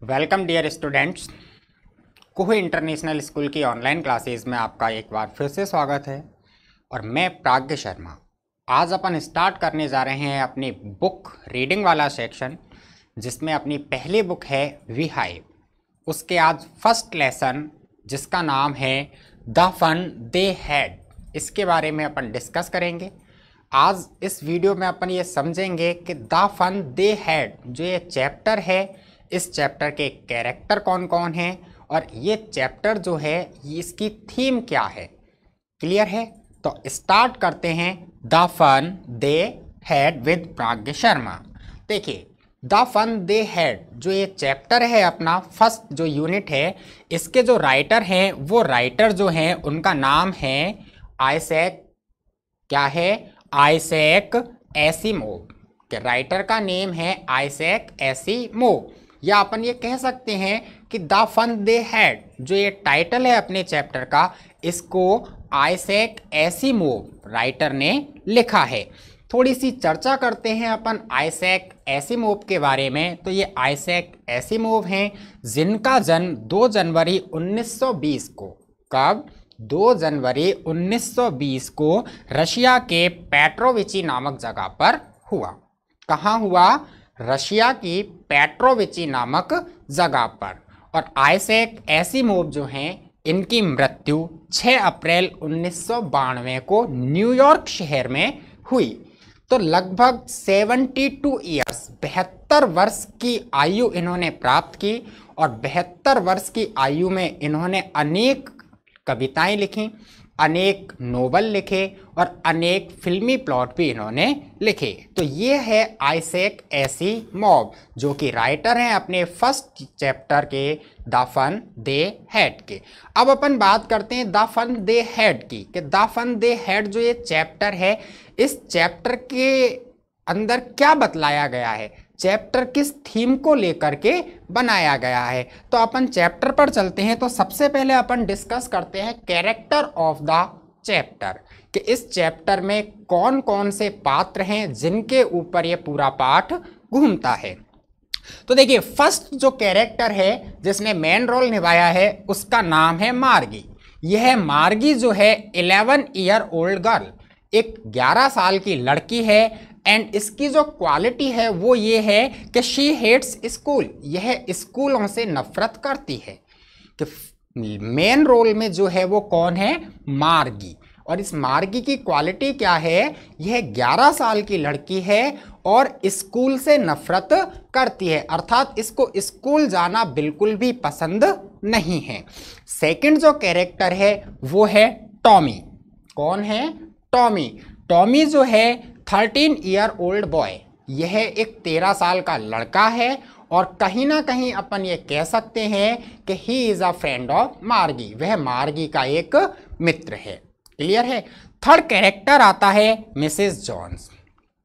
Welcome dear students. Kuhu international school की online classes में आपका एक बार फिर से स्वागत है और मैं प्राज्ञ शर्मा। आज अपन स्टार्ट करने जा रहे हैं अपनी बुक रीडिंग वाला सेक्शन, जिसमें अपनी पहली बुक है वी हाइव। उसके आज फर्स्ट लेसन जिसका नाम है द फन दे हैड, इसके बारे में अपन डिस्कस करेंगे। आज इस वीडियो में अपन ये समझेंगे कि द फन दे हैड जो ये चैप्टर है, इस चैप्टर के कैरेक्टर कौन कौन हैं और ये चैप्टर जो है इसकी थीम क्या है। क्लियर है? तो स्टार्ट करते हैं the fun they had with Pragya Sharma. देखिए, द फन दे हैड जो ये चैप्टर है अपना फर्स्ट जो यूनिट है, इसके जो राइटर हैं वो राइटर जो हैं उनका नाम है आइजैक, क्या है, आइजैक एसिमोव। के राइटर का नेम है आइजैक एसिमोव, या अपन ये कह सकते हैं कि द फन दे हैड जो ये टाइटल है अपने चैप्टर का, इसको आइजैक एसिमोव राइटर ने लिखा है। थोड़ी सी चर्चा करते हैं अपन आइजैक एसिमोव के बारे में। तो ये आइजैक एसिमोव हैं जिनका जन्म 2 जनवरी 1920 को, कब, 2 जनवरी 1920 को रशिया के पेट्रोविची नामक जगह पर हुआ। कहाँ हुआ? रशिया की पेट्रोविची नामक जगह पर। और आइजैक एसिमोव जो हैं इनकी मृत्यु 6 अप्रैल 1992 को न्यूयॉर्क शहर में हुई। तो लगभग 72 ईयर्स, 72 वर्ष की आयु इन्होंने प्राप्त की और 72 वर्ष की आयु में इन्होंने अनेक कविताएं लिखी, अनेक नोवेल लिखे और अनेक फिल्मी प्लॉट भी इन्होंने लिखे। तो ये है आइजैक एसिमोव जो कि राइटर हैं अपने फर्स्ट चैप्टर के द फन दे हैड के। अब अपन बात करते हैं द फन दे हैड की, कि द फन दे हैड जो ये चैप्टर है, इस चैप्टर के अंदर क्या बतलाया गया है, चैप्टर किस थीम को लेकर के बनाया गया है। तो अपन चैप्टर पर चलते हैं। तो सबसे पहले अपन डिस्कस करते हैं कैरेक्टर ऑफ द चैप्टर, कि इस चैप्टर में कौन कौन से पात्र हैं जिनके ऊपर ये पूरा पाठ घूमता है। तो देखिए, फर्स्ट जो कैरेक्टर है जिसने मेन रोल निभाया है उसका नाम है मार्गी। यह मार्गी जो है 11 ईयर ओल्ड गर्ल, एक 11 साल की लड़की है। एंड इसकी जो क्वालिटी है वो ये है कि शी हेट्स स्कूल, यह स्कूलों से नफरत करती है। कि मेन रोल में जो है वो कौन है? मार्गी। और इस मार्गी की क्वालिटी क्या है? यह 11 साल की लड़की है और स्कूल से नफरत करती है, अर्थात इसको स्कूल जाना बिल्कुल भी पसंद नहीं है। सेकंड जो कैरेक्टर है वो है टॉमी। कौन है? टॉमी। टॉमी जो है 13 ईयर ओल्ड बॉय, यह एक 13 साल का लड़का है और कहीं ना कहीं अपन ये कह सकते हैं कि he is a friend of मार्गी, वह मार्गी का एक मित्र है। क्लियर है? थर्ड कैरेक्टर आता है मिसेस जॉन्स।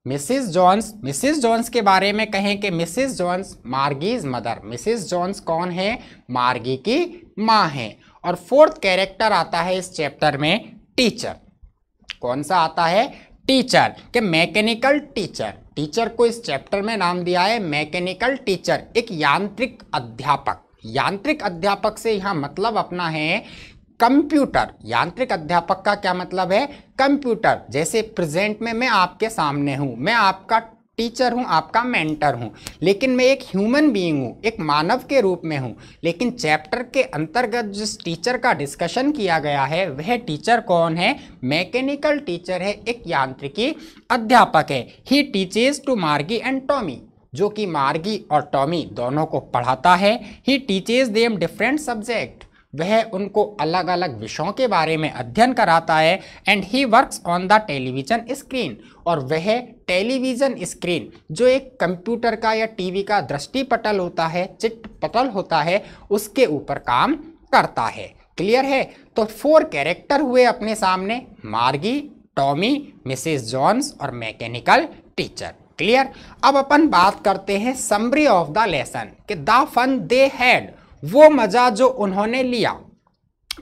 मिसेस जॉन्स के बारे में कहें कि Mrs Jones Margie's mother. Mrs Jones कौन है? मार्गी की माँ है। और फोर्थ कैरेक्टर आता है इस चैप्टर में टीचर। कौन सा आता है? टीचर, के मैकेनिकल टीचर। टीचर को इस चैप्टर में नाम दिया है मैकेनिकल टीचर, एक यांत्रिक अध्यापक। यांत्रिक अध्यापक से यहाँ मतलब अपना है कंप्यूटर। यांत्रिक अध्यापक का क्या मतलब है? कंप्यूटर। जैसे प्रेजेंट में मैं आपके सामने हूँ, मैं आपका टीचर हूँ, आपका मेंटर हूँ, लेकिन मैं एक ह्यूमन बीइंग हूँ, एक मानव के रूप में हूँ। लेकिन चैप्टर के अंतर्गत जिस टीचर का डिस्कशन किया गया है वह टीचर कौन है? मैकेनिकल टीचर है, एक यांत्रिकी अध्यापक है। ही टीचेस टू मार्गी एंड टॉमी, जो कि मार्गी और टॉमी दोनों को पढ़ाता है। He teaches them different subject, वह उनको अलग अलग विषयों के बारे में अध्ययन कराता है। And he works on the television screen, और वह टेलीविज़न स्क्रीन जो एक कंप्यूटर का या टीवी का दृष्टिपटल होता है, चित्रपटल होता है, उसके ऊपर काम करता है। क्लियर है? तो 4 कैरेक्टर हुए अपने सामने, मार्गी, टॉमी, मिसेस जॉन्स और मैकेनिकल टीचर। क्लियर? अब अपन बात करते हैं समरी ऑफ द लेसन, कि द फन दे हैड, वो मजा जो उन्होंने लिया,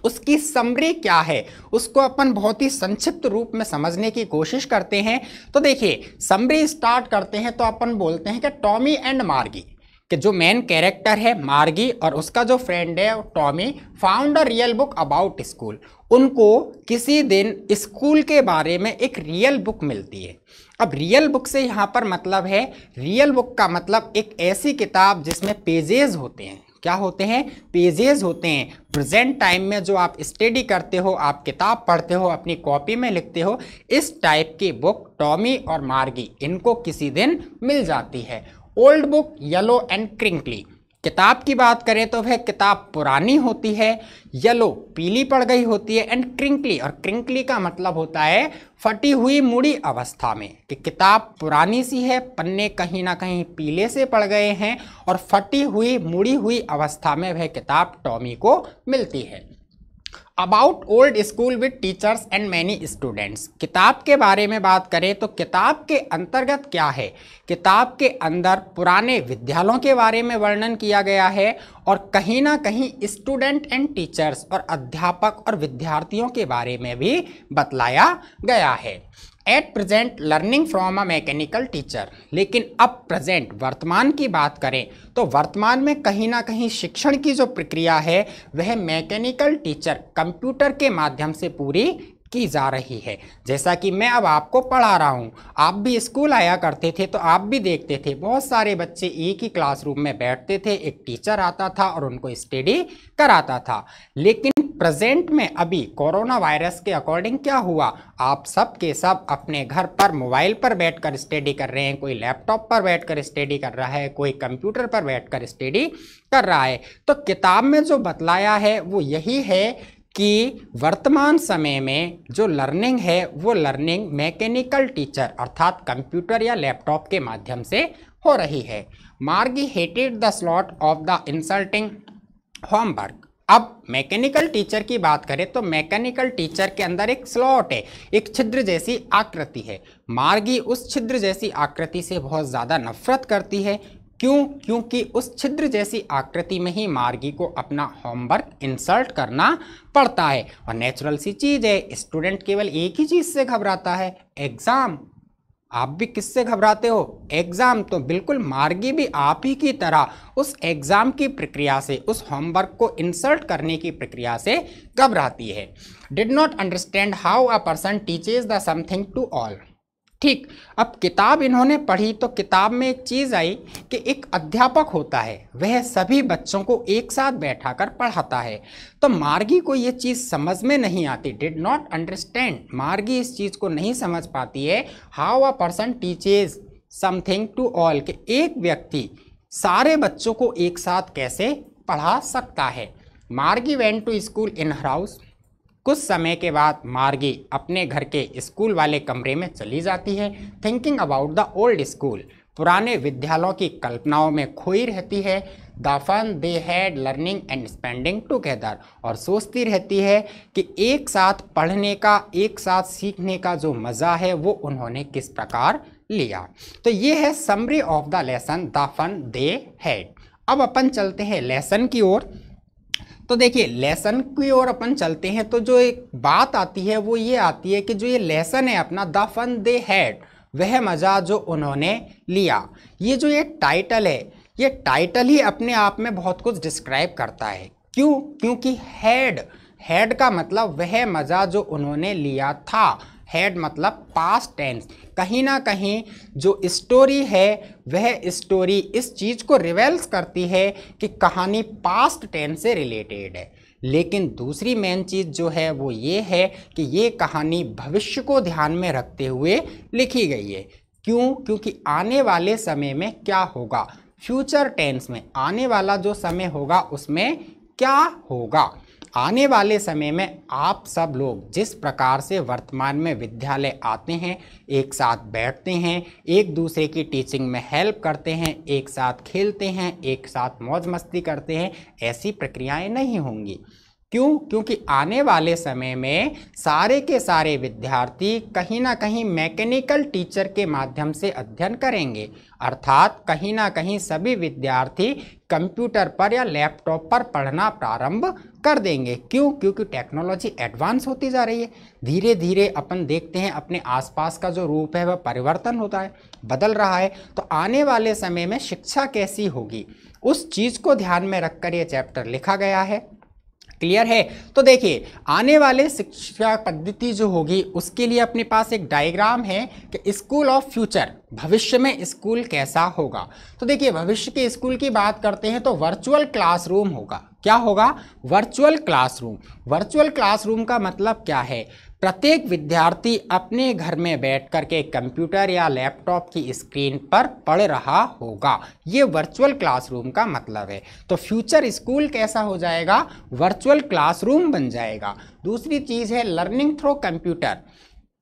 उसकी समरी क्या है, उसको अपन बहुत ही संक्षिप्त रूप में समझने की कोशिश करते हैं। तो देखिए, समरी स्टार्ट करते हैं तो अपन बोलते हैं कि टॉमी एंड मार्गी, कि जो मेन कैरेक्टर है मार्गी और उसका जो फ्रेंड है Tommy found a real book about school. उनको किसी दिन स्कूल के बारे में एक रियल बुक मिलती है। अब रियल बुक से यहाँ पर मतलब है, रियल बुक का मतलब एक ऐसी किताब जिसमें पेजेस होते हैं। क्या होते हैं? पेजेस होते हैं। प्रेजेंट टाइम में जो आप स्टडी करते हो, आप किताब पढ़ते हो, अपनी कॉपी में लिखते हो, इस टाइप की बुक टॉमी और मार्गी इनको किसी दिन मिल जाती है। Old book yellow and crinkly. किताब की बात करें तो वह किताब पुरानी होती है, येलो पीली पड़ गई होती है, एंड क्रिंकली, और क्रिंकली का मतलब होता है फटी हुई मुड़ी अवस्था में, कि किताब पुरानी सी है, पन्ने कहीं ना कहीं पीले से पड़ गए हैं और फटी हुई मुड़ी हुई अवस्था में वह किताब टॉमी को मिलती है। About old school with teachers and many students. किताब के बारे में बात करें तो किताब के अंतर्गत क्या है? किताब के अंदर पुराने विद्यालयों के बारे में वर्णन किया गया है और कहीं ना कहीं स्टूडेंट एंड टीचर्स और अध्यापक और विद्यार्थियों के बारे में भी बतलाया गया है। At present learning from a mechanical teacher. लेकिन अब प्रेजेंट वर्तमान की बात करें तो वर्तमान में कहीं ना कहीं शिक्षण की जो प्रक्रिया है वह मैकेनिकल टीचर कंप्यूटर के माध्यम से पूरी की जा रही है। जैसा कि मैं अब आपको पढ़ा रहा हूँ, आप भी स्कूल आया करते थे तो आप भी देखते थे बहुत सारे बच्चे एक ही क्लासरूम में बैठते थे, एक टीचर आता था और उनको स्टडी कराता था। लेकिन प्रेजेंट में अभी कोरोना वायरस के अकॉर्डिंग क्या हुआ, आप सब के सब अपने घर पर मोबाइल पर बैठकर स्टडी कर रहे हैं, कोई लैपटॉप पर बैठकर स्टडी कर रहा है, कोई कंप्यूटर पर बैठकर स्टडी कर रहा है। तो किताब में जो बतलाया है वो यही है कि वर्तमान समय में जो लर्निंग है वो लर्निंग मैकेनिकल टीचर अर्थात कंप्यूटर या लैपटॉप के माध्यम से हो रही है। मार्गी hated the slot of the insulting homework. अब मैकेनिकल टीचर की बात करें तो मैकेनिकल टीचर के अंदर एक स्लॉट है, एक छिद्र जैसी आकृति है। मार्गी उस छिद्र जैसी आकृति से बहुत ज़्यादा नफरत करती है। क्यों? क्योंकि उस छिद्र जैसी आकृति में ही मार्गी को अपना होमवर्क इंसर्ट करना पड़ता है। और नेचुरल सी चीज़ है, स्टूडेंट केवल एक ही चीज़ से घबराता है, एग्ज़ाम। आप भी किससे घबराते हो? एग्ज़ाम। तो बिल्कुल मार्गी भी आप ही की तरह उस एग्ज़ाम की प्रक्रिया से, उस होमवर्क को इंसर्ट करने की प्रक्रिया से घबराती है। Did not understand how a person teaches the something to all. ठीक, अब किताब इन्होंने पढ़ी तो किताब में एक चीज़ आई कि एक अध्यापक होता है, वह सभी बच्चों को एक साथ बैठाकर पढ़ाता है। तो मार्गी को ये चीज़ समझ में नहीं आती, डिड नॉट अंडरस्टैंड, मार्गी इस चीज़ को नहीं समझ पाती है how a person teaches something to all, कि एक व्यक्ति सारे बच्चों को एक साथ कैसे पढ़ा सकता है। Margie went to school in her house. कुछ समय के बाद मार्गी अपने घर के स्कूल वाले कमरे में चली जाती है। Thinking about the old school, पुराने विद्यालयों की कल्पनाओं में खोई रहती है। The fun they had learning and spending together, और सोचती रहती है कि एक साथ पढ़ने का, एक साथ सीखने का जो मज़ा है वो उन्होंने किस प्रकार लिया। तो ये है summary of the lesson the fun they had. अब अपन चलते हैं लेसन की ओर। तो देखिए लेसन की ओर अपन चलते हैं तो जो एक बात आती है वो ये आती है कि जो ये लेसन है अपना द फन दे हैड, वह मज़ा जो उन्होंने लिया। ये जो ये टाइटल है, ये टाइटल ही अपने आप में बहुत कुछ डिस्क्राइब करता है। क्यों? क्योंकि हैड का मतलब वह मज़ा जो उन्होंने लिया था। हैड मतलब पास्ट टेंस। कहीं ना कहीं जो स्टोरी है वह स्टोरी इस चीज़ को रिवेल्स करती है कि कहानी पास्ट टेंस से रिलेटेड है। लेकिन दूसरी मेन चीज़ जो है वो ये है कि ये कहानी भविष्य को ध्यान में रखते हुए लिखी गई है। क्यों? क्योंकि आने वाले समय में क्या होगा, फ्यूचर टेंस में आने वाला जो समय होगा उसमें क्या होगा। आने वाले समय में आप सब लोग जिस प्रकार से वर्तमान में विद्यालय आते हैं, एक साथ बैठते हैं, एक दूसरे की टीचिंग में हेल्प करते हैं, एक साथ खेलते हैं, एक साथ मौज मस्ती करते हैं, ऐसी प्रक्रियाएं नहीं होंगी। क्यों? क्योंकि आने वाले समय में सारे के सारे विद्यार्थी कहीं ना कहीं मैकेनिकल टीचर के माध्यम से अध्ययन करेंगे, अर्थात कहीं ना कहीं सभी विद्यार्थी कंप्यूटर पर या लैपटॉप पर पढ़ना प्रारंभ कर देंगे। क्यों? क्योंकि टेक्नोलॉजी एडवांस होती जा रही है। धीरे धीरे अपन देखते हैं अपने आसपास का जो रूप है वह परिवर्तन होता है, बदल रहा है। तो आने वाले समय में शिक्षा कैसी होगी उस चीज़ को ध्यान में रखकर ये चैप्टर लिखा गया है। क्लियर है? तो देखिए, आने वाले शिक्षा पद्धति जो होगी उसके लिए अपने पास एक डायग्राम है कि स्कूल ऑफ फ्यूचर, भविष्य में स्कूल कैसा होगा। तो देखिए, भविष्य के स्कूल की बात करते हैं तो वर्चुअल क्लासरूम होगा। क्या होगा? Virtual classroom. वर्चुअल क्लासरूम का मतलब क्या है? प्रत्येक विद्यार्थी अपने घर में बैठ कर के कंप्यूटर या लैपटॉप की स्क्रीन पर पढ़ रहा होगा। ये वर्चुअल क्लासरूम का मतलब है। तो फ्यूचर स्कूल कैसा हो जाएगा? वर्चुअल क्लासरूम बन जाएगा। दूसरी चीज़ है लर्निंग थ्रू कंप्यूटर।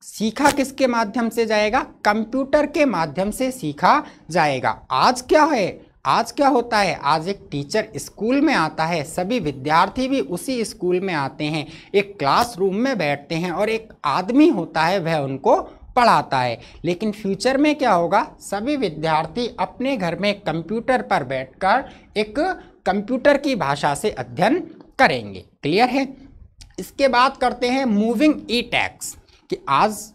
सीखा किसके माध्यम से जाएगा? कंप्यूटर के माध्यम से सीखा जाएगा। आज क्या है? आज क्या होता है? आज एक टीचर स्कूल में आता है, सभी विद्यार्थी भी उसी स्कूल में आते हैं, एक क्लासरूम में बैठते हैं और एक आदमी होता है वह उनको पढ़ाता है। लेकिन फ्यूचर में क्या होगा? सभी विद्यार्थी अपने घर में कंप्यूटर पर बैठकर एक कंप्यूटर की भाषा से अध्ययन करेंगे। क्लियर है? इसके बाद करते हैं मूविंग ई टेक्स्ट कि आज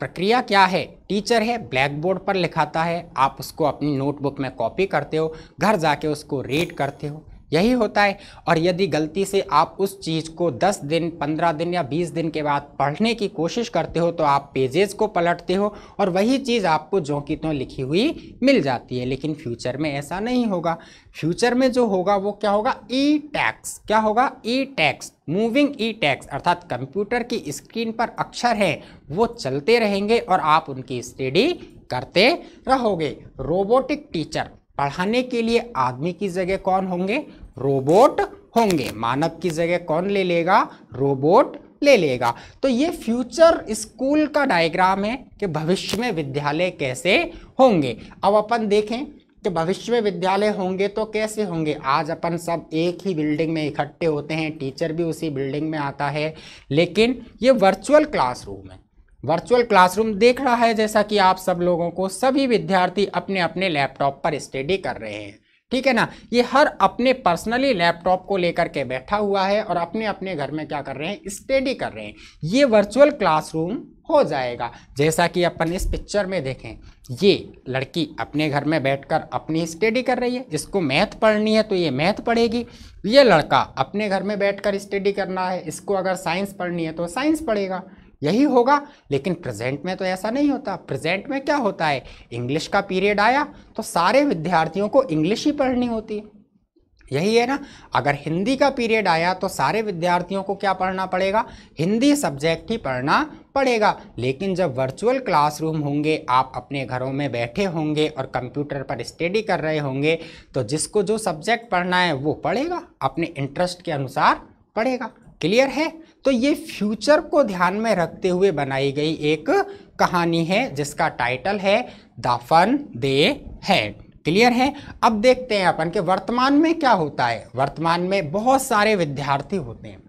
प्रक्रिया क्या है? टीचर है, ब्लैक बोर्ड पर लिखाता है, आप उसको अपनी नोटबुक में कॉपी करते हो, घर जाके उसको रीड करते हो, यही होता है। और यदि गलती से आप उस चीज़ को 10 दिन, 15 दिन या 20 दिन के बाद पढ़ने की कोशिश करते हो तो आप पेजेस को पलटते हो और वही चीज़ आपको ज्यों की त्यों लिखी हुई मिल जाती है। लेकिन फ्यूचर में ऐसा नहीं होगा। फ्यूचर में जो होगा वो क्या होगा? ई टेक्स्ट। क्या होगा? ई टेक्स्ट, मूविंग ई टेक्स्ट, अर्थात कंप्यूटर की स्क्रीन पर अक्षर हैं वो चलते रहेंगे और आप उनकी स्टडी करते रहोगे। रोबोटिक टीचर, पढ़ाने के लिए आदमी की जगह कौन होंगे? रोबोट होंगे। मानव की जगह कौन ले लेगा? रोबोट ले लेगा। तो ये फ्यूचर स्कूल का डायग्राम है कि भविष्य में विद्यालय कैसे होंगे। अब अपन देखें कि भविष्य में विद्यालय होंगे तो कैसे होंगे। आज अपन सब एक ही बिल्डिंग में इकट्ठे होते हैं, टीचर भी उसी बिल्डिंग में आता है, लेकिन ये वर्चुअल क्लासरूम है। वर्चुअल क्लासरूम देख रहा है जैसा कि आप सब लोगों को, सभी विद्यार्थी अपने अपने लैपटॉप पर स्टडी कर रहे हैं, ठीक है ना। ये हर अपने पर्सनली लैपटॉप को लेकर के बैठा हुआ है और अपने अपने घर में क्या कर रहे हैं? स्टडी कर रहे हैं। ये वर्चुअल क्लासरूम हो जाएगा। जैसा कि अपन इस पिक्चर में देखें, ये लड़की अपने घर में बैठकर अपनी स्टडी कर रही है, इसको मैथ पढ़नी है तो ये मैथ पढ़ेगी। ये लड़का अपने घर में बैठकर स्टडी करना है, इसको अगर साइंस पढ़नी है तो साइंस पढ़ेगा, यही होगा। लेकिन प्रेजेंट में तो ऐसा नहीं होता। प्रेजेंट में क्या होता है? इंग्लिश का पीरियड आया तो सारे विद्यार्थियों को इंग्लिश ही पढ़नी होती है, यही है ना। अगर हिंदी का पीरियड आया तो सारे विद्यार्थियों को क्या पढ़ना पड़ेगा? हिंदी सब्जेक्ट ही पढ़ना पड़ेगा। लेकिन जब वर्चुअल क्लासरूम होंगे, आप अपने घरों में बैठे होंगे और कंप्यूटर पर स्टडी कर रहे होंगे, तो जिसको जो सब्जेक्ट पढ़ना है वो पढ़ेगा, अपने इंटरेस्ट के अनुसार पढ़ेगा। क्लियर है? तो ये फ्यूचर को ध्यान में रखते हुए बनाई गई एक कहानी है जिसका टाइटल है the fun they had. Clear है? अब देखते हैं अपन के वर्तमान में क्या होता है। वर्तमान में बहुत सारे विद्यार्थी होते हैं,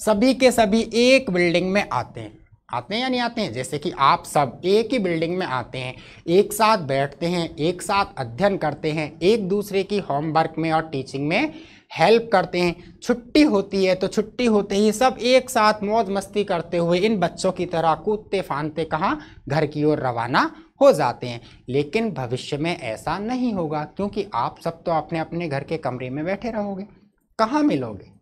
सभी के सभी एक बिल्डिंग में आते हैं या नहीं आते हैं? जैसे कि आप सब एक ही बिल्डिंग में आते हैं, एक साथ बैठते हैं, एक साथ अध्ययन करते हैं, एक दूसरे की होमवर्क में और टीचिंग में हेल्प करते हैं। छुट्टी होती है तो छुट्टी होते ही सब एक साथ मौज मस्ती करते हुए इन बच्चों की तरह कूदते फांदते कहाँ? घर की ओर रवाना हो जाते हैं। लेकिन भविष्य में ऐसा नहीं होगा, क्योंकि आप सब तो अपने अपने घर के कमरे में बैठे रहोगे, कहाँ मिलोगे।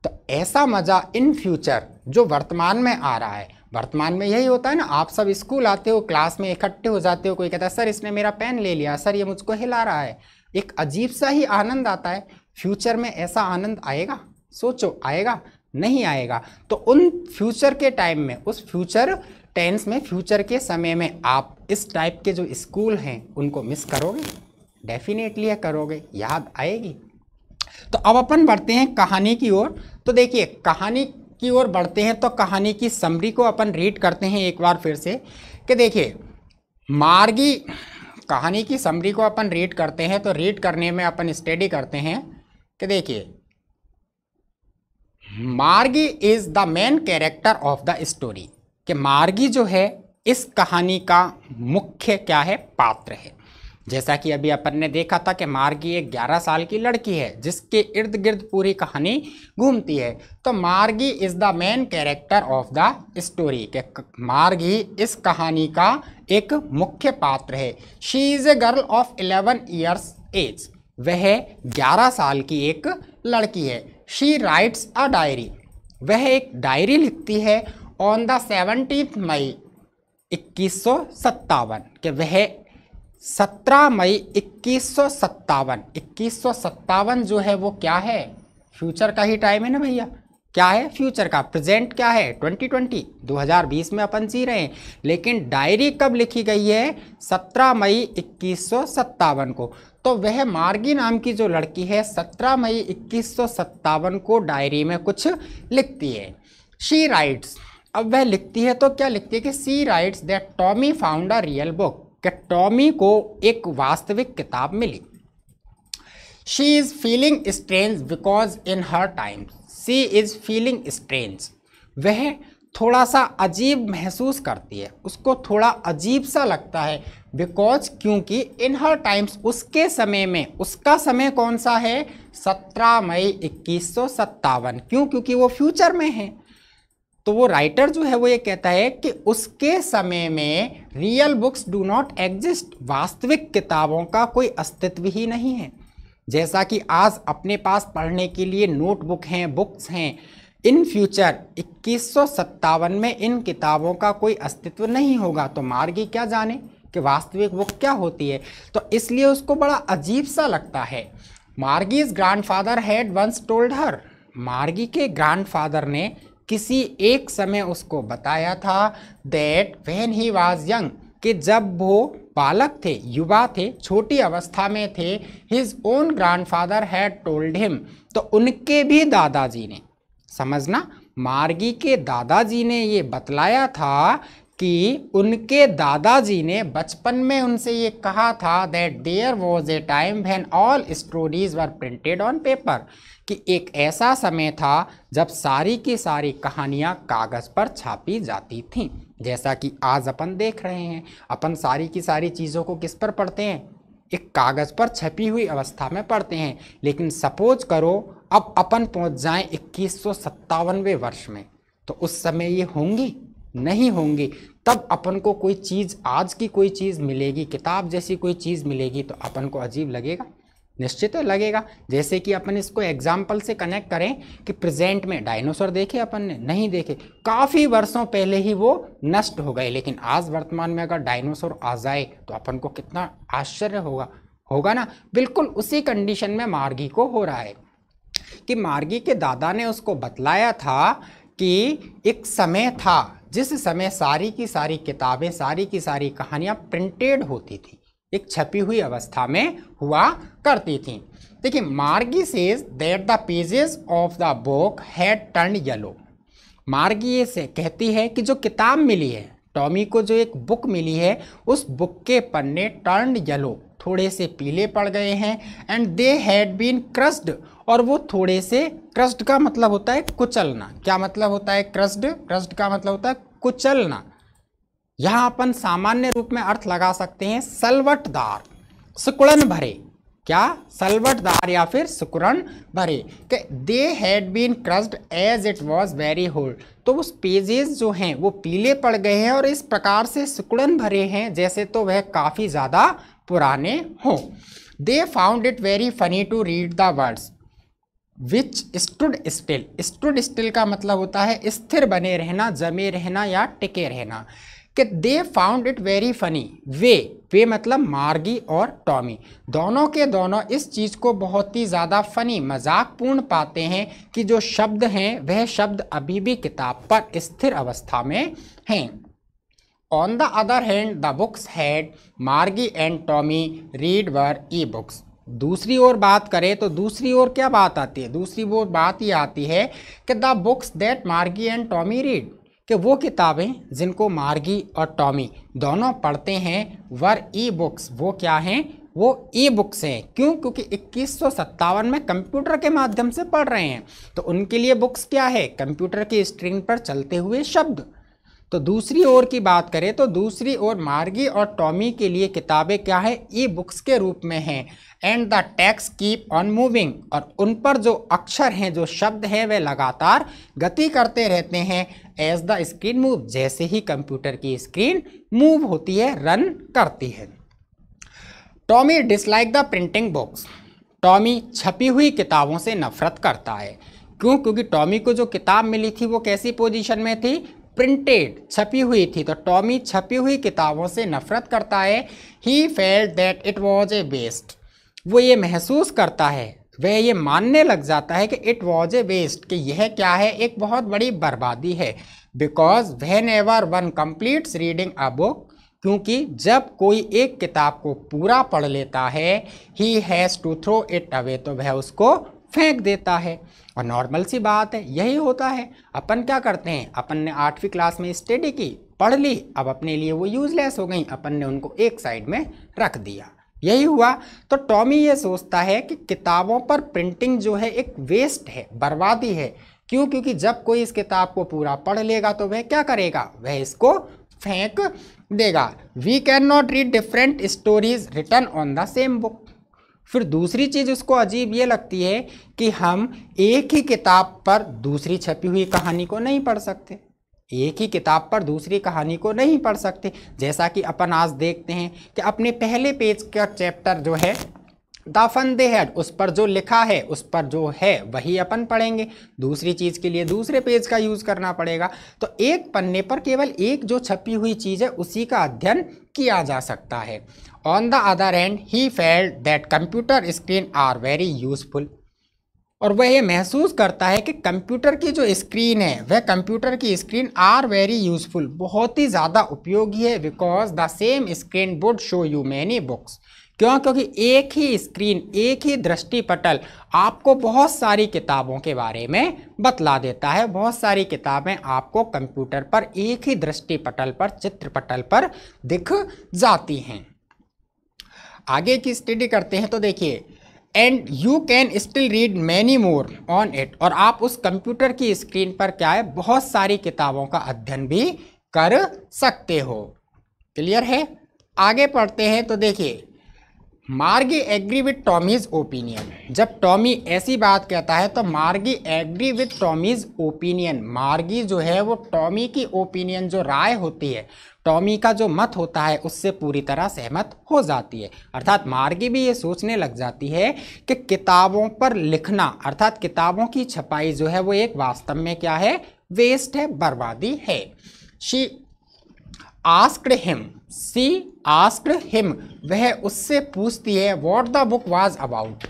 तो ऐसा मज़ा इन फ्यूचर जो वर्तमान में आ रहा है, वर्तमान में यही होता है ना। आप सब स्कूल आते हो, क्लास में इकट्ठे हो जाते हो, कोई कहता है सर इसने मेरा पेन ले लिया, सर ये मुझको हिला रहा है, एक अजीब सा ही आनंद आता है। फ्यूचर में ऐसा आनंद आएगा? सोचो, आएगा? नहीं आएगा। तो उन फ्यूचर के टाइम में, उस फ्यूचर टेंस में, फ्यूचर के समय में आप इस टाइप के जो स्कूल हैं उनको मिस करोगे? डेफिनेटली करोगे, याद आएगी। तो अब अपन बढ़ते हैं कहानी की ओर। तो देखिए, कहानी की ओर बढ़ते हैं तो कहानी की समरी को अपन रीड करते हैं एक बार फिर से कि देखिए, मार्गी, कहानी की समरी को अपन रीड करते हैं। तो रीड करने में अपन स्टडी करते हैं कि देखिए, मार्गी is the main character of the story, कि मार्गी जो है इस कहानी का मुख्य क्या है, पात्र है। जैसा कि अभी अपन ने देखा था कि मार्गी एक 11 साल की लड़की है जिसके इर्द गिर्द पूरी कहानी घूमती है। तो Margie is the main character of the story, के मार्गी इस कहानी का एक मुख्य पात्र है। She is a girl of 11 years age, वह 11 साल की एक लड़की है। शी राइट्स अ डायरी, वह एक डायरी लिखती है। ऑन द 17 मई 2157, कि वह 17 मई 2157 जो है वो क्या है, फ्यूचर का ही टाइम है ना भैया। क्या है फ्यूचर का, प्रेजेंट क्या है 2020 में अपन जी रहे हैं, लेकिन डायरी कब लिखी गई है, 17 मई 2157 को। तो वह मार्गी नाम की जो लड़की है 17 मई 2157 को डायरी में कुछ लिखती है। शी राइट्स, अब वह लिखती है तो क्या लिखती है कि she writes that Tommy found a real book, कि टॉमी को एक वास्तविक किताब मिली। She is feeling strange because in her times, she is feeling strange, वह थोड़ा सा अजीब महसूस करती है, उसको थोड़ा अजीब सा लगता है। बिकॉज, क्योंकि इन हर टाइम्स, उसके समय में, उसका समय कौन सा है, 17 मई 2157, क्यों, क्योंकि वो फ्यूचर में है। तो वो राइटर जो है वो ये कहता है कि उसके समय में real books do not exist, वास्तविक किताबों का कोई अस्तित्व ही नहीं है। जैसा कि आज अपने पास पढ़ने के लिए नोटबुक हैं, बुक्स हैं, इन फ्यूचर 2157 में इन किताबों का कोई अस्तित्व नहीं होगा। तो मार्गी क्या जाने कि वास्तविक बुक क्या होती है, तो इसलिए उसको बड़ा अजीब सा लगता है। Margie's grandfather had once told her, Margie के ग्रैंडफादर ने किसी एक समय उसको बताया था that when he was young, कि जब वो बालक थे, युवा थे, छोटी अवस्था में थे, his own grandfather had told him, तो उनके भी दादाजी ने, समझना, मार्गी के दादाजी ने ये बतलाया था कि उनके दादाजी ने बचपन में उनसे ये कहा था that there was a time when all stories were printed on paper, कि एक ऐसा समय था जब सारी की सारी कहानियाँ कागज़ पर छापी जाती थीं। जैसा कि आज अपन देख रहे हैं, अपन सारी की सारी चीज़ों को किस पर पढ़ते हैं, एक कागज़ पर छपी हुई अवस्था में पढ़ते हैं। लेकिन सपोज करो अब अपन पहुंच जाएं 2157वें वर्ष में, तो उस समय ये होंगी नहीं होंगी। तब अपन को कोई चीज़, आज की कोई चीज़ मिलेगी, किताब जैसी कोई चीज़ मिलेगी, तो अपन को अजीब लगेगा, निश्चित लगेगा। जैसे कि अपन इसको एग्जाम्पल से कनेक्ट करें कि प्रेजेंट में डायनासोर देखे अपन ने, नहीं देखे, काफ़ी वर्षों पहले ही वो नष्ट हो गए, लेकिन आज वर्तमान में अगर डायनासोर आ जाए तो अपन को कितना आश्चर्य होगा ना। बिल्कुल उसी कंडीशन में मार्गी को हो रहा है कि मार्गी के दादा ने उसको बतलाया था कि एक समय था जिस समय सारी की सारी किताबें, सारी की सारी कहानियाँ प्रिंटेड होती थी, एक छपी हुई अवस्था में हुआ करती थी। देखिए, मार्गी says that the pages of the book had turned yellow, मार्गी ये से कहती है कि जो किताब मिली है, टॉमी को जो एक बुक मिली है, उस बुक के पन्ने टर्न्ड येलो, थोड़े से पीले पड़ गए हैं, and they had been crushed, और वो थोड़े से, क्रस्ड का मतलब होता है कुचलना। क्या मतलब होता है क्रस्ड? क्रस्ड का मतलब होता है कुचलना। यहाँ अपन सामान्य रूप में अर्थ लगा सकते हैं सलवटदार, सिकुड़न भरे। क्या? सलवटदार या फिर सिकुड़न भरे। कि they had been crushed as it was very old, तो उस पेजेस जो हैं वो पीले पड़ गए हैं और इस प्रकार से सिकुड़न भरे हैं जैसे तो वह काफ़ी ज़्यादा पुराने हों। They found it very funny to read the words which stood still, stood still का मतलब होता है स्थिर बने रहना, जमे रहना या टिके रहना। कि they found it very funny, वे मतलब मार्गी और टॉमी, दोनों के दोनों इस चीज़ को बहुत ही ज़्यादा फनी, मजाकपूर्ण पाते हैं कि जो शब्द हैं वह शब्द अभी भी किताब पर स्थिर अवस्था में हैं। On the other hand the books had Margie and Tommy read were ebooks, दूसरी ओर बात करें तो दूसरी ओर क्या बात आती है? दूसरी ओर बात ये आती है कि द बुक्स दैट मार्गी एंड टॉमी रीड, कि वो किताबें जिनको मार्गी और टॉमी दोनों पढ़ते हैं, वर ई बुक्स, वो क्या हैं? वो ई बुक्स हैं। क्यों? क्योंकि 2157 में कंप्यूटर के माध्यम से पढ़ रहे हैं, तो उनके लिए बुक्स क्या है? कंप्यूटर की स्क्रीन पर चलते हुए शब्द। तो दूसरी ओर की बात करें तो दूसरी ओर मार्गी और टॉमी के लिए किताबें क्या है? ई बुक्स के रूप में हैं। And the text keep on moving, और उन पर जो अक्षर हैं, जो शब्द हैं, वे लगातार गति करते रहते हैं। एज द स्क्रीन मूव, जैसे ही कंप्यूटर की स्क्रीन मूव होती है, रन करती है। Tommy dislike the printing books, Tommy छपी हुई किताबों से नफरत करता है। क्यों? क्योंकि टॉमी को जो किताब मिली थी वो कैसी पोजीशन में थी? प्रिंटेड, छपी हुई थी। तो टॉमी छपी हुई किताबों से नफरत करता है। He felt that it was a waste, वो ये महसूस करता है, वह ये मानने लग जाता है कि इट वॉज ए वेस्ट, कि यह क्या है? एक बहुत बड़ी बर्बादी है। Because when ever one completes reading a book, क्योंकि जब कोई एक किताब को पूरा पढ़ लेता है, he has to throw it away, तो वह उसको फेंक देता है। और नॉर्मल सी बात है, यही होता है। अपन क्या करते हैं? अपन ने 8वीं क्लास में स्टडी की, पढ़ ली, अब अपने लिए वो यूजलेस हो गई, अपन ने उनको एक साइड में रख दिया, यही हुआ। तो टॉमी ये सोचता है कि किताबों पर प्रिंटिंग जो है एक वेस्ट है, बर्बादी है। क्यों? क्योंकि जब कोई इस किताब को पूरा पढ़ लेगा तो वह क्या करेगा? वह इसको फेंक देगा। We can not read different stories written on the same book. फिर दूसरी चीज़ उसको अजीब ये लगती है कि हम एक ही किताब पर दूसरी छपी हुई कहानी को नहीं पढ़ सकते, एक ही किताब पर दूसरी कहानी को नहीं पढ़ सकते। जैसा कि अपन आज देखते हैं कि अपने पहले पेज का चैप्टर जो है द फंदेहेड, उस पर जो लिखा है, उस पर जो है वही अपन पढ़ेंगे। दूसरी चीज़ के लिए दूसरे पेज का यूज़ करना पड़ेगा। तो एक पन्ने पर केवल एक जो छपी हुई चीज़ है उसी का अध्ययन किया जा सकता है। On the other hand he felt that computer screen are very useful, और वह ये महसूस करता है कि कंप्यूटर की जो स्क्रीन है, वह कंप्यूटर की स्क्रीन आर वेरी यूजफुल, बहुत ही ज़्यादा उपयोगी है। Because the same screen would show you many books, क्यों? क्योंकि एक ही स्क्रीन, एक ही दृष्टिपटल आपको बहुत सारी किताबों के बारे में बतला देता है। बहुत सारी किताबें आपको कंप्यूटर पर एक ही दृष्टिपटल पर, चित्रपटल पर दिख जाती हैं। आगे की स्टडी करते हैं तो देखिए, and you can still read many more on it, और आप उस कंप्यूटर की स्क्रीन पर क्या है? बहुत सारी किताबों का अध्ययन भी कर सकते हो। क्लियर है? आगे पढ़ते हैं तो देखिए, मार्गी एग्री विथ टॉमीज ओपिनियन। जब टॉमी ऐसी बात कहता है तो मार्गी एग्री विथ टॉमीज ओपिनियन, मार्गी जो है वो टॉमी की ओपिनियन, जो राय होती है, टॉमी का जो मत होता है, उससे पूरी तरह सहमत हो जाती है। अर्थात मार्गी भी ये सोचने लग जाती है कि किताबों पर लिखना, अर्थात किताबों की छपाई जो है वो एक वास्तव में क्या है? वेस्ट है, बर्बादी है। She asked him, she asked him, वह उससे पूछती है what the book was about,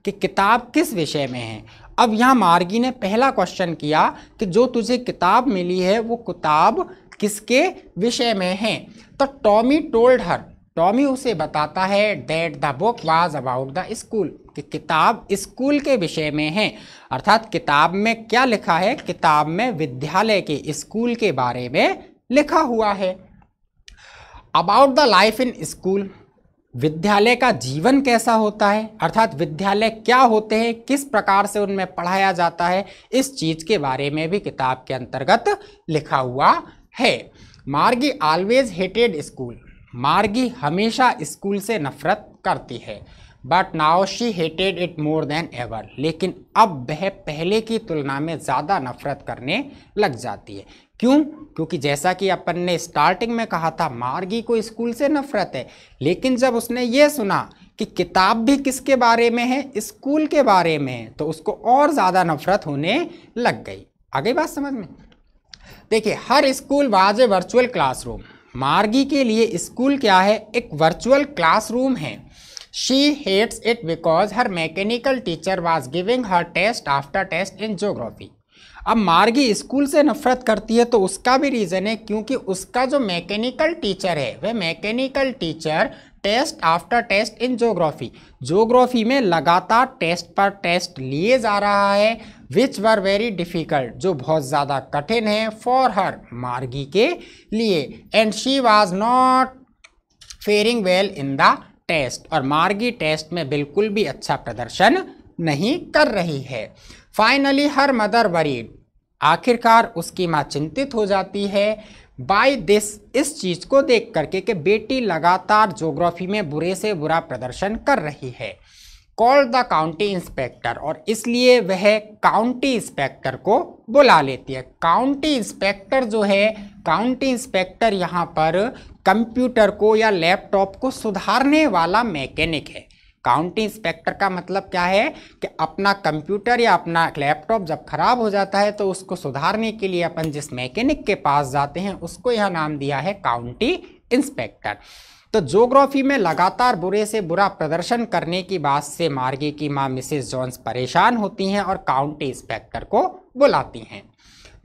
कि किताब किस विषय में है। अब यहाँ मार्गी ने पहला क्वेश्चन किया कि जो तुझे किताब मिली है वो किताब किसके विषय में है। तो टॉमी टोल्ड हर, टॉमी उसे बताता है that the book was about the school, कि किताब स्कूल के विषय में है। अर्थात किताब में क्या लिखा है? किताब में विद्यालय के, स्कूल के बारे में लिखा हुआ है। About the life in school, विद्यालय का जीवन कैसा होता है, अर्थात विद्यालय क्या होते हैं, किस प्रकार से उनमें पढ़ाया जाता है, इस चीज़ के बारे में भी किताब के अंतर्गत लिखा हुआ है। मार्गी ऑलवेज हेटेड स्कूल, मार्गी हमेशा स्कूल से नफरत करती है। But now she hated it more than ever, लेकिन अब वह पहले की तुलना में ज़्यादा नफरत करने लग जाती है। क्यों? क्योंकि जैसा कि अपन ने स्टार्टिंग में कहा था, मार्गी को स्कूल से नफरत है, लेकिन जब उसने ये सुना कि किताब भी किसके बारे में है? स्कूल के बारे में है, तो उसको और ज़्यादा नफरत होने लग गई। आ गई बात समझ में? देखिए, her school was a virtual classroom, Margie के लिए स्कूल क्या है? एक वर्चुअल क्लासरूम है। She hates it because her mechanical teacher was giving her test after test in geography. अब मार्गी स्कूल से नफरत करती है तो उसका भी रीज़न है, क्योंकि उसका जो मैकेनिकल टीचर है, वह mechanical teacher test after test in geography, geography में लगातार टेस्ट पर टेस्ट लिए जा रहा है, विच वर वेरी डिफ़िकल्ट, जो बहुत ज़्यादा कठिन है, फॉर हर, मार्गी के लिए। And she was not faring well in the test, और मार्गी टेस्ट में बिल्कुल भी अच्छा प्रदर्शन नहीं कर रही है। फाइनली हर मदर वरीड, आखिरकार उसकी माँ चिंतित हो जाती है बाय दिस, इस चीज को देख करके कि बेटी लगातार ज्योग्राफी में बुरे से बुरा प्रदर्शन कर रही है। कॉल द काउंटी इंस्पेक्टर, और इसलिए वह काउंटी इंस्पेक्टर को बुला लेती है। काउंटी इंस्पेक्टर जो है, काउंटी इंस्पेक्टर यहाँ पर कंप्यूटर को या लैपटॉप को सुधारने वाला मैकेनिक है। काउंटी इंस्पेक्टर का मतलब क्या है कि अपना कंप्यूटर या अपना लैपटॉप जब खराब हो जाता है तो उसको सुधारने के लिए अपन जिस मैकेनिक के पास जाते हैं उसको यह नाम दिया है काउंटी इंस्पेक्टर। तो ज्योग्राफी में लगातार बुरे से बुरा प्रदर्शन करने की बात से मार्गी की माँ मिसेस जॉन्स परेशान होती हैं और काउंटी इंस्पेक्टर को बुलाती हैं।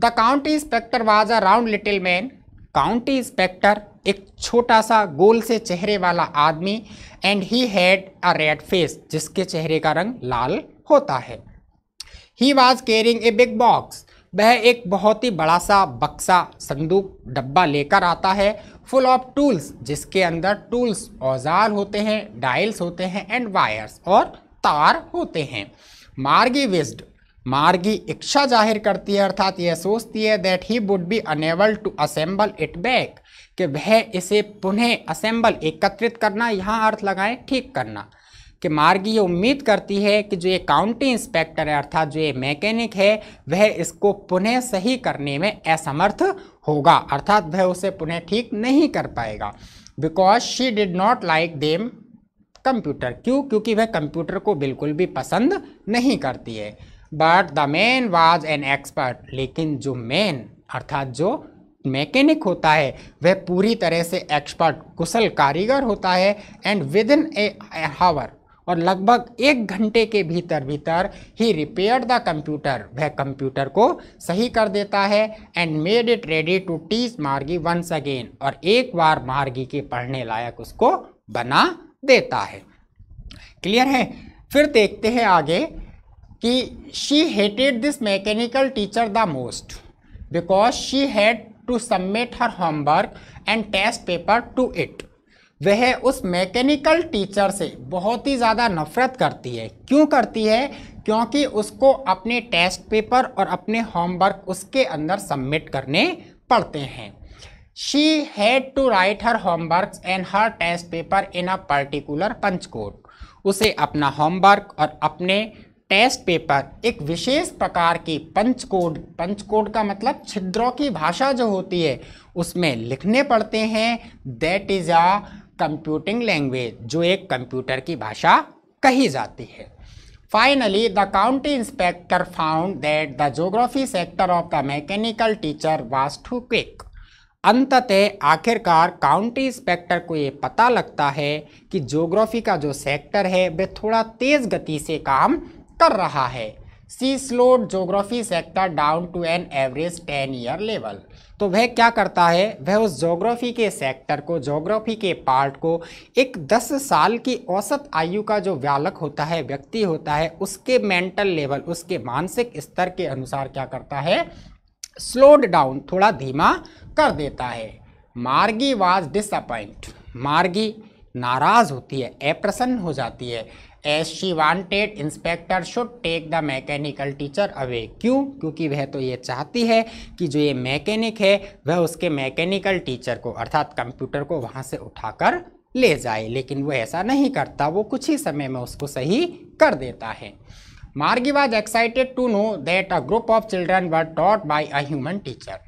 The county inspector was a round little man, county inspector एक छोटा सा गोल से चेहरे वाला आदमी, and he had a red face, जिसके चेहरे का रंग लाल होता है। He was carrying a big box, वह एक बहुत ही बड़ा सा बक्सा, संदूक, डब्बा लेकर आता है, फुल ऑफ टूल्स, जिसके अंदर टूल्स औजार होते हैं, डायल्स होते हैं, एंड वायर्स और तार होते हैं। मार्गी विज्ड, मार्गी इच्छा जाहिर करती है, अर्थात यह सोचती है that he would be unable to assemble it back, कि वह इसे पुनः असेंबल, एकत्रित करना, यहाँ अर्थ लगाएं ठीक करना, कि मार्गी ये उम्मीद करती है कि जो ये काउंटी इंस्पेक्टर है अर्थात जो ये मैकेनिक है वह इसको पुनः सही करने में असमर्थ होगा, अर्थात वह उसे पुनः ठीक नहीं कर पाएगा। Because she did not like them computer, क्यों? क्योंकि वह कंप्यूटर को बिल्कुल भी पसंद नहीं करती है। But the man was an expert, लेकिन जो मैन अर्थात जो मैकेनिक होता है वह पूरी तरह से एक्सपर्ट, कुशल कारीगर होता है। एंड विद इन ए हावर, और लगभग 1 घंटे के भीतर भीतर ही रिपेयर द कंप्यूटर, वह कंप्यूटर को सही कर देता है। And made it ready to teach Margie once again, और एक बार मार्गी के पढ़ने लायक उसको बना देता है। क्लियर है? फिर देखते हैं आगे कि she hated this mechanical teacher the most because she had to submit her homework and test paper to it. वह उस मैकेनिकल टीचर से बहुत ही ज़्यादा नफरत करती है। क्यों करती है? क्योंकि उसको अपने टेस्ट पेपर और अपने होमवर्क उसके अंदर सबमिट करने पड़ते हैं। She had to write her homework and her test paper in a particular punch code. उसे अपना होमवर्क और अपने टेस्ट पेपर एक विशेष प्रकार की पंच कोड का मतलब छिद्रों की भाषा जो होती है उसमें लिखने पड़ते हैं। That is a computing language, जो एक कंप्यूटर की भाषा कही जाती है। Finally the county inspector found that the geography sector of the mechanical teacher was too quick. अंततः आखिरकार काउंटी इंस्पेक्टर को ये पता लगता है कि ज्योग्राफी का जो सेक्टर है वह थोड़ा तेज गति से काम कर रहा है। She slowed geography sector down to an average 10 year level. तो वह क्या करता है, वह उस ज्योग्राफी के सेक्टर को, ज्योग्राफी के पार्ट को एक 10 साल की औसत आयु का जो बालक होता है, व्यक्ति होता है, उसके मेंटल लेवल, उसके मानसिक स्तर के अनुसार क्या करता है, स्लोड डाउन, थोड़ा धीमा कर देता है। मार्गी वाज डिसअपॉइंट, मार्गी नाराज होती है, अप्रसन्न हो जाती है। As she wanted inspector should take the mechanical teacher away. क्यों? क्योंकि वह तो ये चाहती है कि जो ये मैकेनिक है वह उसके मैकेनिकल टीचर को अर्थात कंप्यूटर को वहाँ से उठाकर ले जाए, लेकिन वो ऐसा नहीं करता, वो कुछ ही समय में उसको सही कर देता है। Margie was excited to know that a group of children were taught by a human teacher.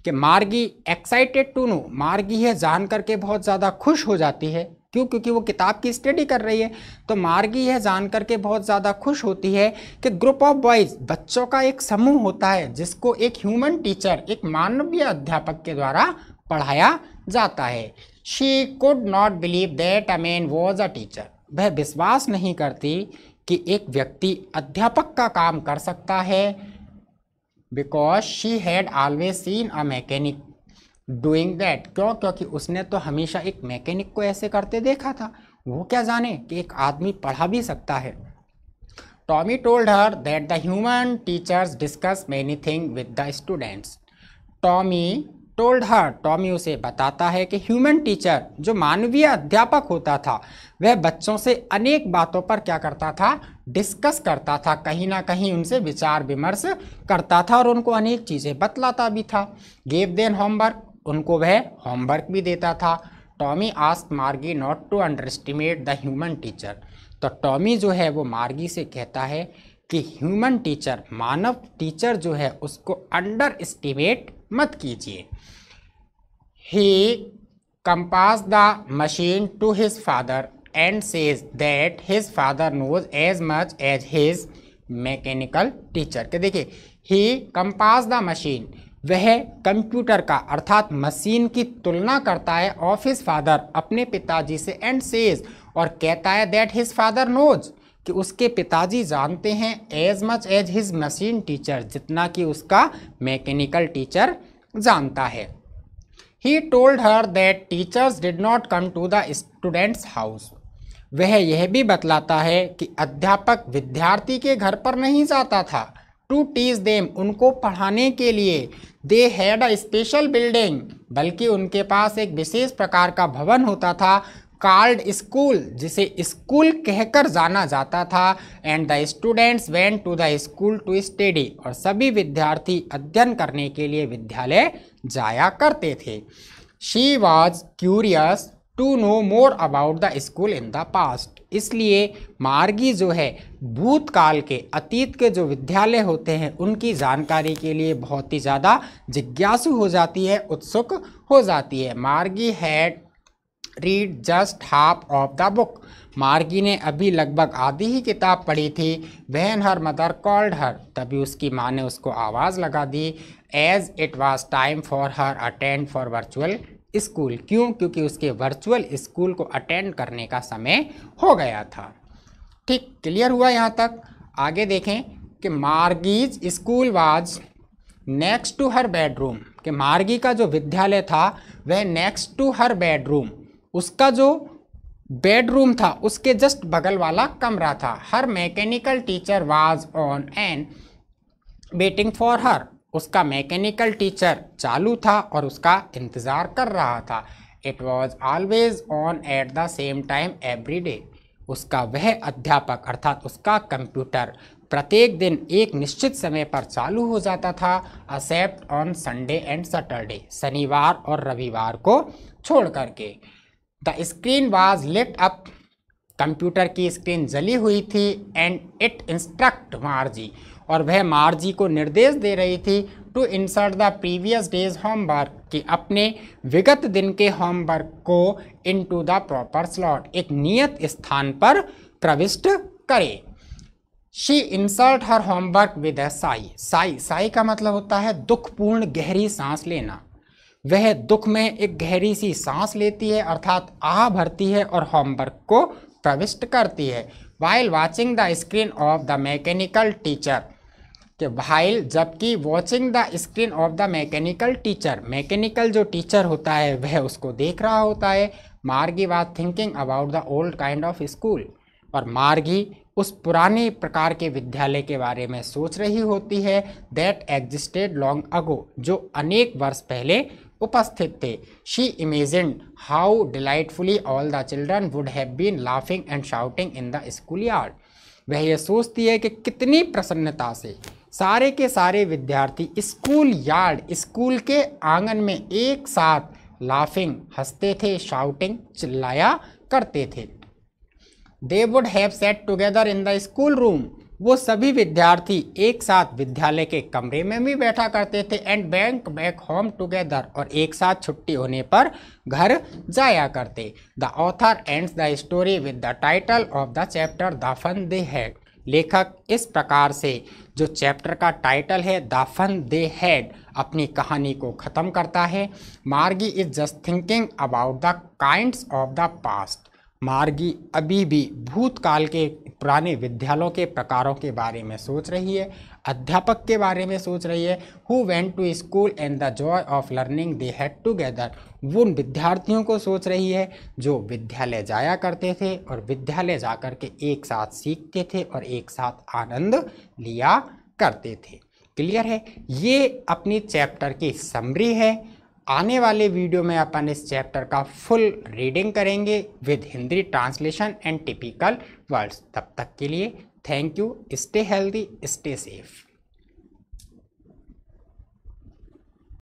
कि मार्गी एक्साइटेड टू नो, मार्गी यह जान करके बहुत ज़्यादा खुश हो जाती है। क्यों? क्योंकि वो किताब की स्टडी कर रही है। तो मार्गी यह जान करके बहुत ज़्यादा खुश होती है कि ग्रुप ऑफ बॉयज़, बच्चों का एक समूह होता है जिसको एक ह्यूमन टीचर, एक मानवीय अध्यापक के द्वारा पढ़ाया जाता है। She could not believe that a man was a teacher. वह विश्वास नहीं करती कि एक व्यक्ति अध्यापक का काम कर सकता है। Because she had always seen a mechanic doing that. क्यों? क्योंकि उसने तो हमेशा एक मैकेनिक को ऐसे करते देखा था, वो क्या जाने कि एक आदमी पढ़ा भी सकता है। Tommy told her that the human teachers discuss many thing with the students. Tommy told her, Tommy उसे बताता है कि ह्यूमन टीचर, जो मानवीय अध्यापक होता था, वह बच्चों से अनेक बातों पर क्या करता था, डिस्कस करता था, कहीं ना कहीं उनसे विचार विमर्श करता था और उनको अनेक चीज़ें बतलाता भी था। गेव देन होमवर्क, उनको वह होमवर्क भी देता था। Tommy asked Margie not to underestimate the human teacher, तो टॉमी जो है वो मार्गी से कहता है कि ह्यूमन टीचर, मानव टीचर जो है उसको अंडर एस्टिमेट मत कीजिए। He compares the machine to his father and says that his father knows as much as his mechanical teacher. के देखिए, ही कंपास द मशीन, वह कंप्यूटर का अर्थात मशीन की तुलना करता है ऑफ हिज फादर, अपने पिताजी से, एंड सेज, और कहता है दैट हिज फादर नोज, कि उसके पिताजी जानते हैं, as much as his machine teacher, जितना कि उसका मैकेनिकल टीचर जानता है। He told her that teachers did not come to the students house, वह यह भी बतलाता है कि अध्यापक विद्यार्थी के घर पर नहीं जाता था। टू टीच देम, उनको पढ़ाने के लिए। They had a special building, बल्कि उनके पास एक विशेष प्रकार का भवन होता था, कॉल्ड स्कूल, जिसे स्कूल कहकर जाना जाता था। And the students went to the school to study, और सभी विद्यार्थी अध्ययन करने के लिए विद्यालय जाया करते थे। She was curious to know more about the school in the past, इसलिए मार्गी जो है भूतकाल के, अतीत के जो विद्यालय होते हैं उनकी जानकारी के लिए बहुत ही ज़्यादा जिज्ञासु हो जाती है, उत्सुक हो जाती है। Margie had read just half of the book, Margie ने अभी लगभग आधी ही किताब पढ़ी थी। When her mother called her, तभी उसकी माँ ने उसको आवाज़ लगा दी। As it was time for her attend for virtual school, क्यों, क्योंकि उसके वर्चुअल स्कूल को अटेंड करने का समय हो गया था। ठीक, क्लियर हुआ यहाँ तक। आगे देखें कि Margie's school was next to her bedroom, कि मार्गी का जो विद्यालय था वह नेक्स्ट टू हर बेडरूम, उसका जो बेडरूम था उसके जस्ट बगल वाला कमरा था। Her mechanical teacher was on and waiting for her, उसका मैकेनिकल टीचर चालू था और उसका इंतज़ार कर रहा था। It was always on at the same time every day, उसका वह अध्यापक अर्थात उसका कंप्यूटर प्रत्येक दिन एक निश्चित समय पर चालू हो जाता था, except on Sunday and Saturday, शनिवार और रविवार को छोड़ करके। The screen was lit up, computer की स्क्रीन जली हुई थी। एंड इट इंस्ट्रक्ट मार्जी, और वह मार्जी को निर्देश दे रही थी to insert the previous day's homework, कि अपने विगत दिन के होमवर्क को इनटू द प्रॉपर स्लॉट, एक नियत स्थान पर प्रविष्ट करे। She insert her homework with a Sai, Sai, Sai का मतलब होता है दुखपूर्ण गहरी सांस लेना। वह दुख में एक गहरी सी सांस लेती है अर्थात आह भरती है और होमवर्क को प्रविष्ट करती है। While watching the screen of the mechanical teacher, कि वाइल, जबकि watching the screen of the mechanical teacher, mechanical जो टीचर होता है वह उसको देख रहा होता है। Margie was thinking about the old kind of school, और मार्गी उस पुराने प्रकार के विद्यालय के बारे में सोच रही होती है। दैट एग्जिस्टेड लॉन्ग अगो, जो अनेक वर्ष पहले उपस्थित थे। She imagined how delightfully all the children would have been laughing and shouting in the school yard, वह यह सोचती है कि कितनी प्रसन्नता से सारे के सारे विद्यार्थी स्कूल यार्ड, स्कूल के आंगन में एक साथ लाफिंग, हंसते थे, शाउटिंग, चिल्लाया करते थे। They would have set together in the school room, वो सभी विद्यार्थी एक साथ विद्यालय के कमरे में भी बैठा करते थे। And bank back home together, और एक साथ छुट्टी होने पर घर जाया करते। The author ends the story with the title of the chapter the fun they had, लेखक इस प्रकार से जो चैप्टर का टाइटल है द फन दे हैड, अपनी कहानी को ख़त्म करता है। मार्गी is just thinking about the kinds of the past, मार्गी अभी भी भूतकाल के पुराने विद्यालयों के प्रकारों के बारे में सोच रही है, अध्यापक के बारे में सोच रही है। Who went to school and the joy of learning they had together, वो उन विद्यार्थियों को सोच रही है जो विद्यालय जाया करते थे और विद्यालय जाकर के एक साथ सीखते थे और एक साथ आनंद लिया करते थे। क्लियर है? ये अपनी चैप्टर की समरी है। आने वाले वीडियो में अपन इस चैप्टर का फुल रीडिंग करेंगे with Hindi translation and typical words. तब तक के लिए thank you. Stay healthy, stay safe.